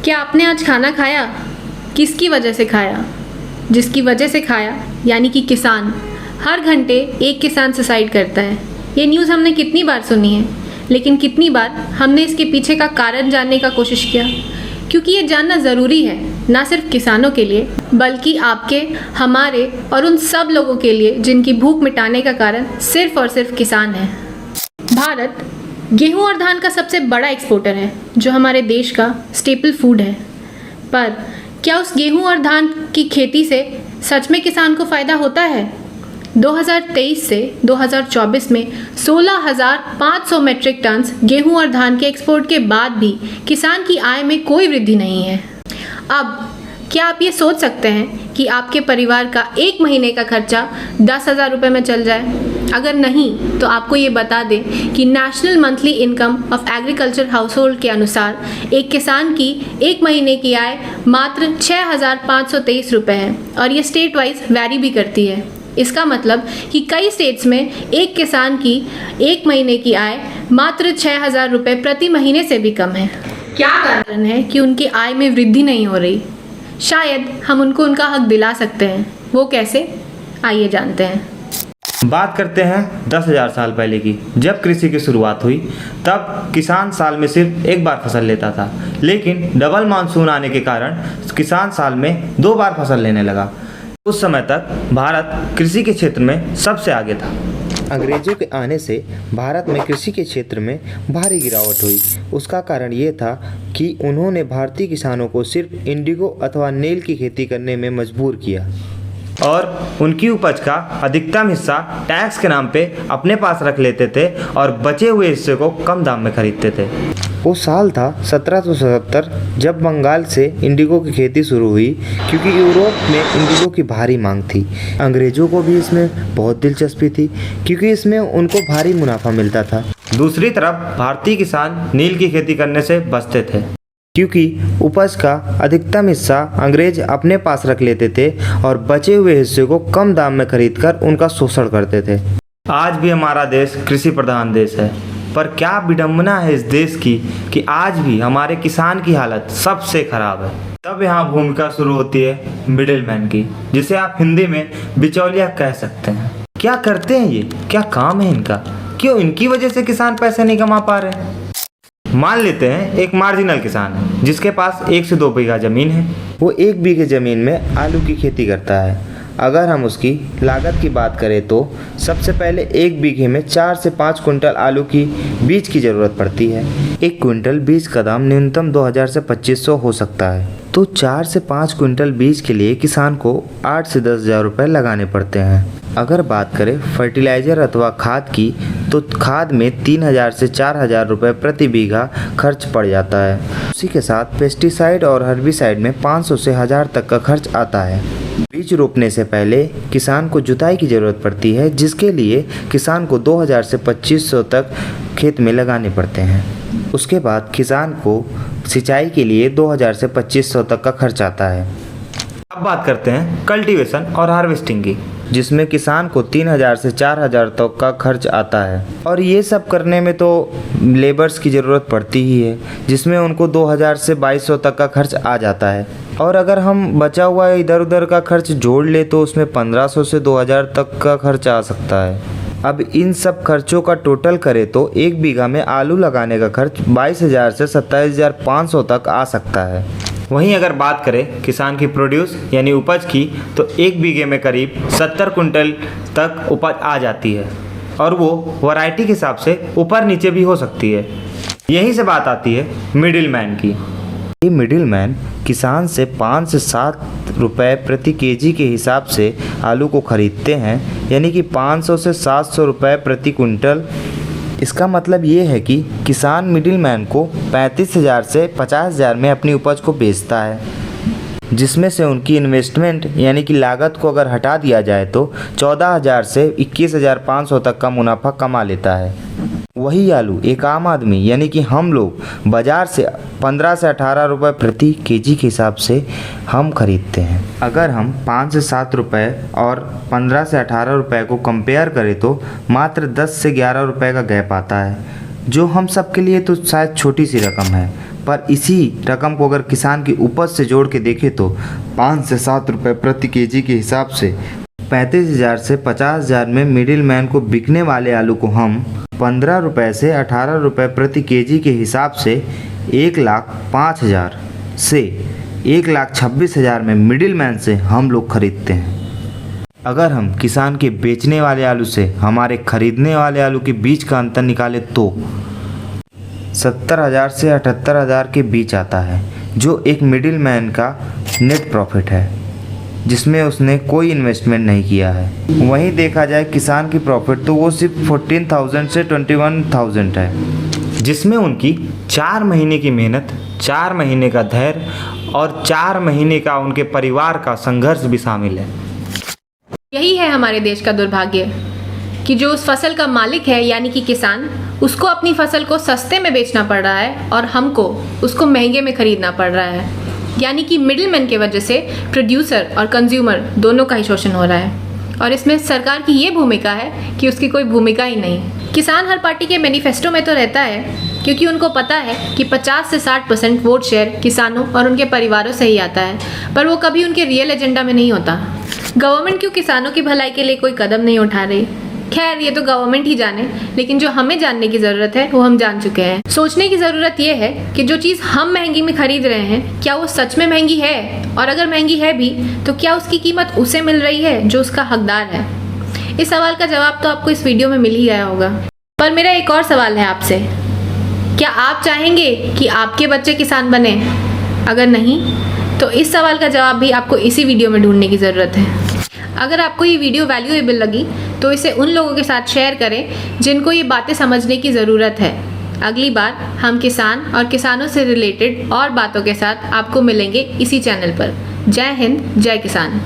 क्या आपने आज खाना खाया? किसकी वजह से खाया? जिसकी वजह से खाया, यानी कि किसान। हर घंटे एक किसान सुसाइड करता है। ये न्यूज़ हमने कितनी बार सुनी है, लेकिन कितनी बार हमने इसके पीछे का कारण जानने का कोशिश किया? क्योंकि ये जानना ज़रूरी है, ना सिर्फ किसानों के लिए, बल्कि आपके, हमारे और उन सब लोगों के लिए जिनकी भूख मिटाने का कारण सिर्फ और सिर्फ किसान है। भारत गेहूं और धान का सबसे बड़ा एक्सपोर्टर है, जो हमारे देश का स्टेपल फूड है। पर क्या उस गेहूं और धान की खेती से सच में किसान को फ़ायदा होता है? 2023 से 2024 में 16,500 मेट्रिक टन गेहूं और धान के एक्सपोर्ट के बाद भी किसान की आय में कोई वृद्धि नहीं है। अब क्या आप ये सोच सकते हैं कि आपके परिवार का एक महीने का खर्चा 10,000 रुपये में चल जाए? अगर नहीं, तो आपको ये बता दें कि national monthly income of agriculture household के अनुसार एक किसान की एक महीने की आय मात्र 6,523 रुपये है, और ये स्टेट वाइज वैरी भी करती है। इसका मतलब कि कई स्टेट्स में एक किसान की एक महीने की आय मात्र 6,000 रुपये प्रति महीने से भी कम है। क्या कारण है कि उनकी आय में वृद्धि नहीं हो रही? शायद हम उनको उनका हक दिला सकते हैं। वो कैसे? आइए जानते हैं। बात करते हैं 10,000 साल पहले की। जब कृषि की शुरुआत हुई तब किसान साल में सिर्फ एक बार फसल लेता था, लेकिन डबल मानसून आने के कारण किसान साल में 2 बार फसल लेने लगा। उस समय तक भारत कृषि के क्षेत्र में सबसे आगे था। अंग्रेजों के आने से भारत में कृषि के क्षेत्र में भारी गिरावट हुई। उसका कारण ये था कि उन्होंने भारतीय किसानों को सिर्फ इंडिगो अथवा नील की खेती करने में मजबूर किया और उनकी उपज का अधिकतम हिस्सा टैक्स के नाम पे अपने पास रख लेते थे और बचे हुए हिस्से को कम दाम में खरीदते थे। वो साल था 1777, जब बंगाल से इंडिगो की खेती शुरू हुई, क्योंकि यूरोप में इंडिगो की भारी मांग थी। अंग्रेजों को भी इसमें बहुत दिलचस्पी थी, क्योंकि इसमें उनको भारी मुनाफा मिलता था। दूसरी तरफ भारतीय किसान नील की खेती करने से बचते थे, क्योंकि उपज का अधिकतम हिस्सा अंग्रेज अपने पास रख लेते थे और बचे हुए हिस्से को कम दाम में खरीदकर उनका शोषण करते थे। आज भी हमारा देश कृषि प्रधान देश है, पर क्या विडंबना है इस देश की कि आज भी हमारे किसान की हालत सबसे खराब है। तब यहाँ भूमिका शुरू होती है मिडिल मैन की, जिसे आप हिंदी में बिचौलिया कह सकते हैं। क्या करते हैं ये? क्या काम है इनका? क्यों इनकी वजह से किसान पैसे नहीं कमा पा रहे हैं? मान लेते हैं एक मार्जिनल किसान है जिसके पास 1 से 2 बीघा जमीन है। वो 1 बीघे जमीन में आलू की खेती करता है। अगर हम उसकी लागत की बात करें तो सबसे पहले 1 बीघे में 4 से 5 कुंटल आलू की बीज की ज़रूरत पड़ती है। 1 क्विंटल बीज का दाम न्यूनतम 2,000 से 2,500 हो सकता है। तो 4 से 5 कुंटल बीज के लिए किसान को 8 से 10,000 रुपये लगाने पड़ते हैं। अगर बात करें फर्टिलाइज़र अथवा खाद की, तो खाद में 3,000 से 4,000 रुपये प्रति बीघा खर्च पड़ जाता है। उसी के साथ पेस्टिसाइड और हर्बिसाइड में 500 से 1,000 तक का खर्च आता है। बीज रोपने से पहले किसान को जुताई की ज़रूरत पड़ती है, जिसके लिए किसान को 2,000 से 2,500 तक खेत में लगाने पड़ते हैं। उसके बाद किसान को सिंचाई के लिए 2,000 से 2,500 तक का खर्च आता है। अब बात करते हैं कल्टीवेशन और हार्वेस्टिंग की, जिसमें किसान को 3,000 से 4,000 तक का खर्च आता है। और ये सब करने में तो लेबर्स की ज़रूरत पड़ती ही है, जिसमें उनको 2,000 से 2,200 तक का खर्च आ जाता है। और अगर हम बचा हुआ इधर उधर का खर्च जोड़ ले तो उसमें 1,500 से 2,000 तक का खर्च आ सकता है। अब इन सब खर्चों का टोटल करें तो 1 बीघा में आलू लगाने का खर्च 22,000 से 27,500 तक आ सकता है। वहीं अगर बात करें किसान की प्रोड्यूस यानी उपज की, तो 1 बीघे में करीब 70 कुंटल तक उपज आ जाती है, और वो वैरायटी के हिसाब से ऊपर नीचे भी हो सकती है। यहीं से बात आती है मिडिल मैन की। ये मिडिल मैन किसान से 5 से 7 रुपये प्रति केजी के हिसाब से आलू को खरीदते हैं, यानी कि 500 से 700 रुपये प्रति कुंटल। इसका मतलब ये है कि किसान मिडिल मैन को 35,000 से 50,000 में अपनी उपज को बेचता है, जिसमें से उनकी इन्वेस्टमेंट यानी कि लागत को अगर हटा दिया जाए तो 14,000 से 21,500 तक का मुनाफा कमा लेता है। वही आलू एक आम आदमी यानी कि हम लोग बाज़ार से 15 से 18 रुपये प्रति केजी के हिसाब से हम खरीदते हैं। अगर हम 5 से 7 रुपये और 15 से 18 रुपये को कंपेयर करें तो मात्र 10 से 11 रुपये का गैप आता है, जो हम सब के लिए तो शायद छोटी सी रकम है, पर इसी रकम को अगर किसान की उपज से जोड़ के देखें तो 5 से 7 रुपये प्रति केजी के हिसाब से 35,000 से 50,000 में मिडिल मैन को बिकने वाले आलू को हम 15 रुपये से 18 रुपये प्रति केजी के हिसाब से 1,05,000 से 1,26,000 में मिडिल मैन से हम लोग खरीदते हैं। अगर हम किसान के बेचने वाले आलू से हमारे खरीदने वाले आलू के बीच का अंतर निकालें तो 70,000 से 78,000 के बीच आता है, जो एक मिडिल मैन का नेट प्रॉफिट है जिसमें उसने कोई इन्वेस्टमेंट नहीं किया है। वहीं देखा जाए किसान की प्रॉफिट तो वो सिर्फ 14,000 से 21,000 है, जिसमें उनकी 4 महीने की मेहनत, 4 महीने का धैर्य और 4 महीने का उनके परिवार का संघर्ष भी शामिल है। यही है हमारे देश का दुर्भाग्य कि जो उस फसल का मालिक है यानी कि किसान, उसको अपनी फसल को सस्ते में बेचना पड़ रहा है और हमको उसको महंगे में खरीदना पड़ रहा है, यानी कि मिडिलमैन के वजह से प्रोड्यूसर और कंज्यूमर दोनों का ही शोषण हो रहा है। और इसमें सरकार की ये भूमिका है कि उसकी कोई भूमिका ही नहीं। किसान हर पार्टी के मैनिफेस्टो में तो रहता है क्योंकि उनको पता है कि 50 से 60% वोट शेयर किसानों और उनके परिवारों से ही आता है, पर वो कभी उनके रियल एजेंडा में नहीं होता। गवर्नमेंट क्यों किसानों की भलाई के लिए कोई कदम नहीं उठा रही? खैर, ये तो गवर्नमेंट ही जाने, लेकिन जो हमें जानने की ज़रूरत है वो हम जान चुके हैं। सोचने की ज़रूरत ये है कि जो चीज़ हम महंगी में खरीद रहे हैं, क्या वो सच में महंगी है? और अगर महंगी है भी तो क्या उसकी कीमत उसे मिल रही है जो उसका हकदार है? इस सवाल का जवाब तो आपको इस वीडियो में मिल ही गया होगा। पर मेरा एक और सवाल है आपसे, क्या आप चाहेंगे कि आपके बच्चे किसान बने? अगर नहीं तो इस सवाल का जवाब भी आपको इसी वीडियो में ढूंढने की ज़रूरत है। अगर आपको ये वीडियो वैल्यूएबल लगी तो इसे उन लोगों के साथ शेयर करें जिनको ये बातें समझने की ज़रूरत है। अगली बार हम किसान और किसानों से रिलेटेड और बातों के साथ आपको मिलेंगे इसी चैनल पर। जय हिंद, जय किसान।